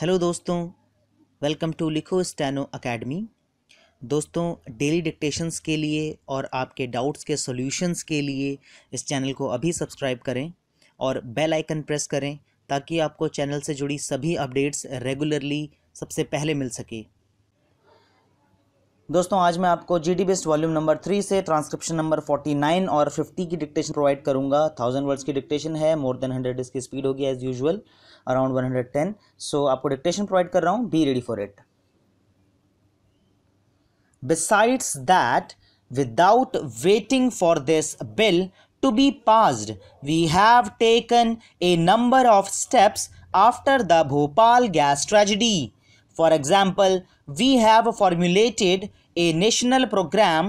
Hello दोस्तों, welcome to लिखो steno academy. दोस्तों, डेली डिक्टेशंस के लिए और आपके डाउट्स के सॉल्यूशंस के लिए इस चैनल को अभी सब्सक्राइब करें और बेल आइकन प्रेस करें ताकि आपको चैनल से जुड़ी सभी अपडेट्स रेगुलरली सबसे पहले मिल सके। दोस्तों, आज मैं आपको जीडी बिस्ट वॉल्यूम नंबर 3 से ट्रांसक्रिप्शन नंबर 49 और 50 की डिक्टेशन प्रोवाइड करूंगा। 1000 वर्ड्स की डिक्टेशन है, मोर देन 100 इसकी स्पीड होगी एज यूजुअल, अराउंड 110। सो आपको डिक्टेशन प्रोवाइड कर रहा हूं, be ready for it. Besides that, without waiting for this bill to be passed, we have taken a number of steps after the Bhopal gas tragedy. For example, we have formulated a national program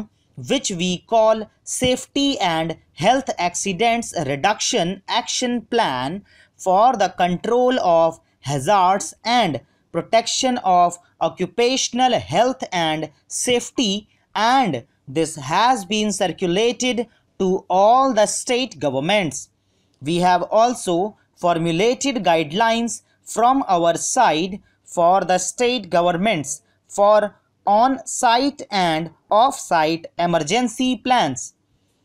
which we call Safety and Health Accidents Reduction Action Plan for the control of hazards and protection of occupational health and safety, and this has been circulated to all the state governments. We have also formulated guidelines from our side for the state governments for on-site and off-site emergency plans.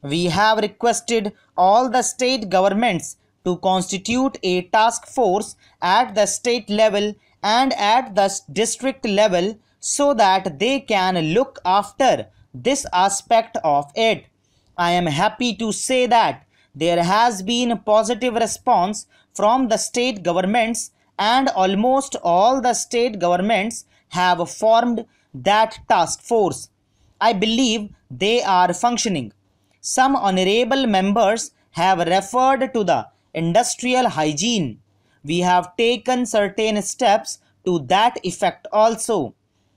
We have requested all the state governments to constitute a task force at the state level and at the district level so that they can look after this aspect of it. I am happy to say that there has been a positive response from the state governments, and almost all the state governments have formed that task force. I believe they are functioning. Some honorable members have referred to the industrial hygiene. We have taken certain steps to that effect also.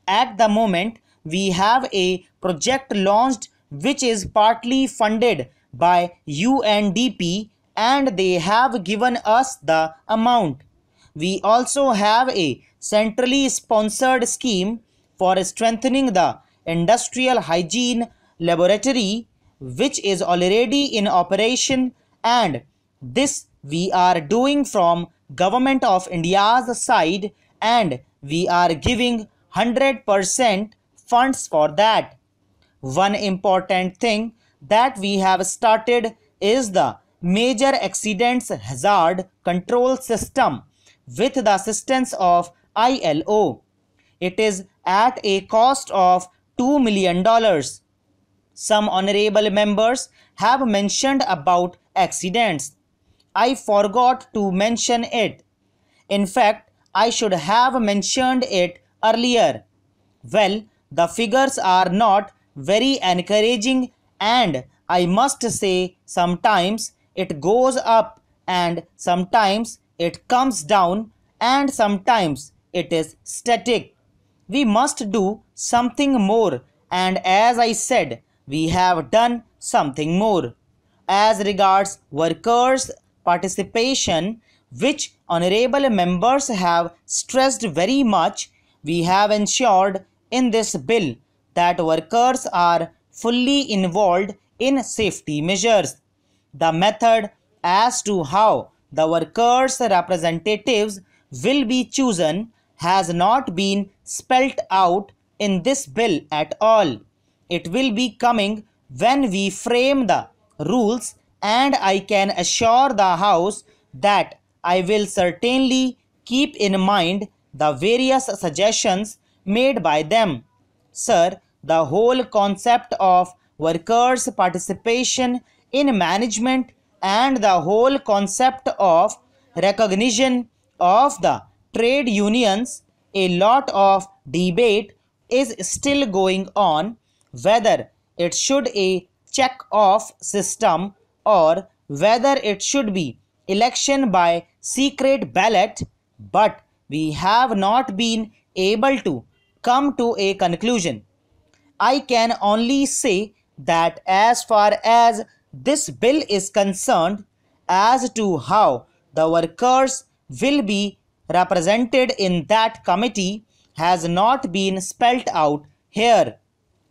At the moment, we have a project launched which is partly funded by UNDP, and they have given us the amount. We also have a centrally sponsored scheme for strengthening the industrial hygiene laboratory which is already in operation, and this we are doing from Government of India's side, and we are giving 100% funds for that. One important thing that we have started is the major accidents hazard control system with the assistance of ILO. It is at a cost of $2 million. Some honorable members have mentioned about accidents. I forgot to mention it. In fact, I should have mentioned it earlier. Well, the figures are not very encouraging, and I must say sometimes it goes up and sometimes it comes down and sometimes it is static. We must do something more, and as I said, we have done something more. As regards workers' participation, which honorable members have stressed very much, we have ensured in this bill that workers are fully involved in safety measures. The method as to how the workers' representatives will be chosen has not been spelt out in this bill at all. It will be coming when we frame the rules, and I can assure the House that I will certainly keep in mind the various suggestions made by them. Sir, the whole concept of workers' participation in management and the whole concept of recognition of the trade unions, a lot of debate is still going on whether it should a check-off system or whether it should be election by secret ballot, but we have not been able to come to a conclusion. I can only say that as far as this bill is concerned, as to how the workers will be represented in that committee has not been spelt out here.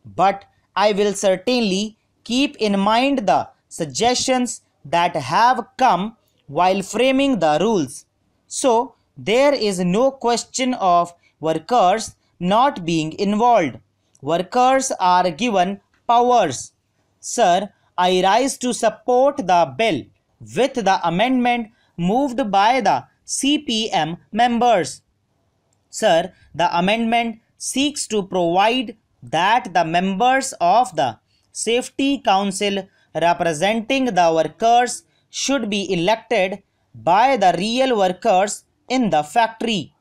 But I will certainly keep in mind the suggestions that have come while framing the rules. So There is no question of workers not being involved. Workers are given powers. Sir, I rise to support the bill with the amendment moved by the CPM members. Sir, the amendment seeks to provide that the members of the Safety Council representing the workers should be elected by the real workers in the factory.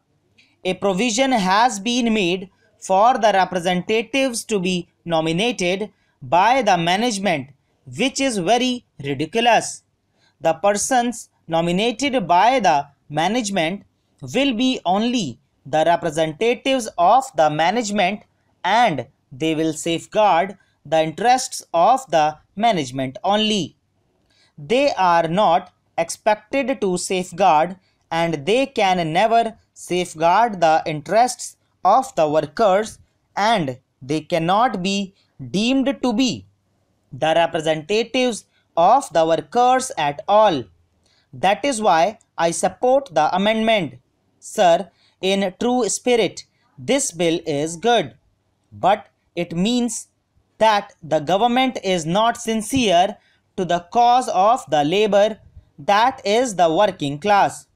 A provision has been made for the representatives to be nominated by the management, which is very ridiculous. The persons nominated by the management will be only the representatives of the management, and they will safeguard the interests of the management only. They are not expected to safeguard, and they can never safeguard the interests of the workers, and they cannot be deemed to be the representatives of the workers at all. That is why I support the amendment. Sir, in true spirit, this bill is good, but it means that the government is not sincere to the cause of the labor, that is the working class.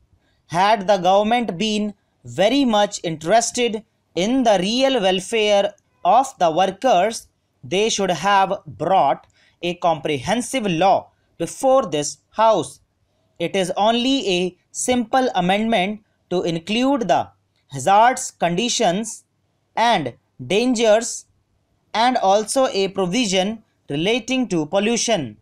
Had the government been very much interested in the real welfare of the workers, they should have brought a comprehensive law before this House. It is only a simple amendment to include the hazards, conditions, and dangers, and also a provision relating to pollution.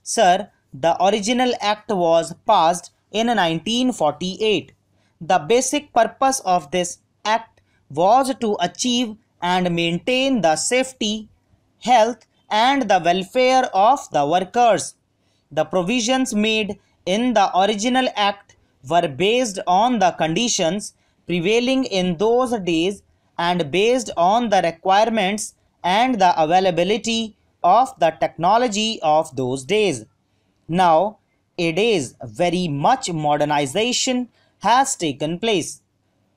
Sir, the original act was passed in 1948. The basic purpose of this act was to achieve and maintain the safety, health, and the welfare of the workers. The provisions made in the original act were based on the conditions prevailing in those days and based on the requirements and the availability of the technology of those days. Now, it is very much modernization has taken place.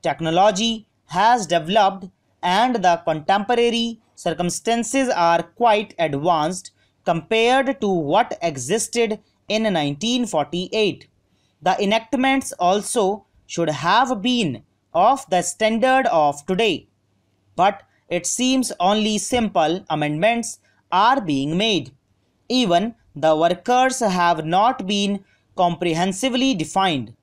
Technology has developed and the contemporary circumstances are quite advanced compared to what existed in 1948. The enactments also should have been of the standard of today, but it seems only simple amendments are being made. Even the workers have not been comprehensively defined.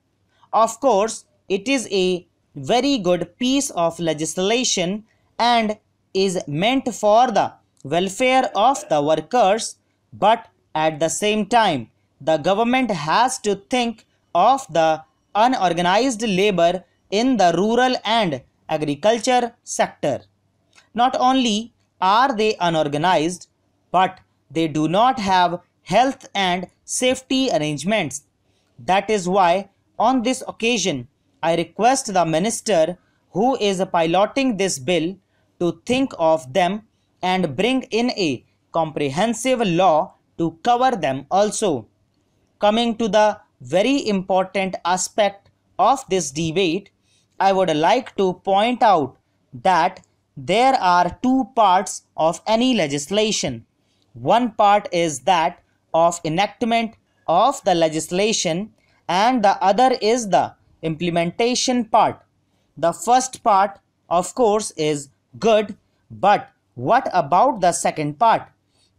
Of course, it is a very good piece of legislation and is meant for the welfare of the workers, but at the same time, the government has to think of the unorganized labor in the rural and agriculture sector. Not only are they unorganized, but they do not have health and safety arrangements. That is why, on this occasion, I request the minister who is piloting this bill to think of them and bring in a comprehensive law to cover them also. Coming to the very important aspect of this debate, I would like to point out that there are two parts of any legislation. One part is that of enactment of the legislation, and the other is the implementation part. The first part, of course, is good, but what about the second part?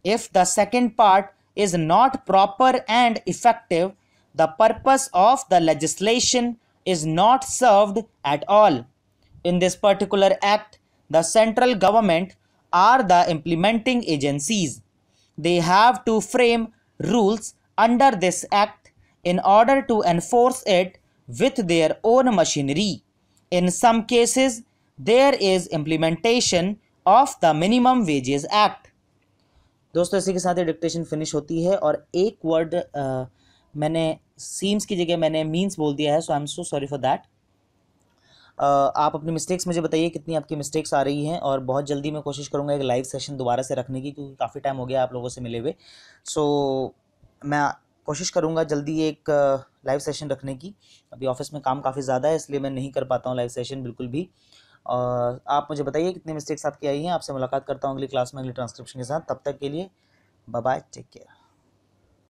If the second part is not proper and effective, the purpose of the legislation is not served at all. In this particular act, the central government are the implementing agencies. They have to frame rules under this act in order to enforce it with their own machinery. In some cases, there is implementation of the Minimum Wages Act. दोस्तों इसी के साथ ही dictation finish होती है और एक word मैंने seems की जगह मैंने मीन्स बोल दिया है, so I am so sorry for that. आप अपनी मिस्टेक्स मुझे बताइए कितनी आपकी मिस्टेक्स आ रही हैं, और बहुत जल्दी मैं कोशिश करूंगा एक लाइव सेशन दोबारा से रखने की, क्योंकि काफ़ी टाइम हो गया आप लोगों से मिले हुए. सो मैं कोशिश करूँगा जल्दी एक लाइव सेशन रखने की। अभी ऑफिस में काम काफ़ी ज़्यादा है, इसलिए मैं नहीं कर पाता हूँ लाइव सेशन बिल्कुल भी। और आप मुझे बताइए कितने मिस्टेक्स आपकी आई हैं। आपसे मुलाकात करता हूँ अगली क्लास में अगली ट्रांसक्रिप्शन के साथ। तब तक के लिए बाय बाय, टेक केयर।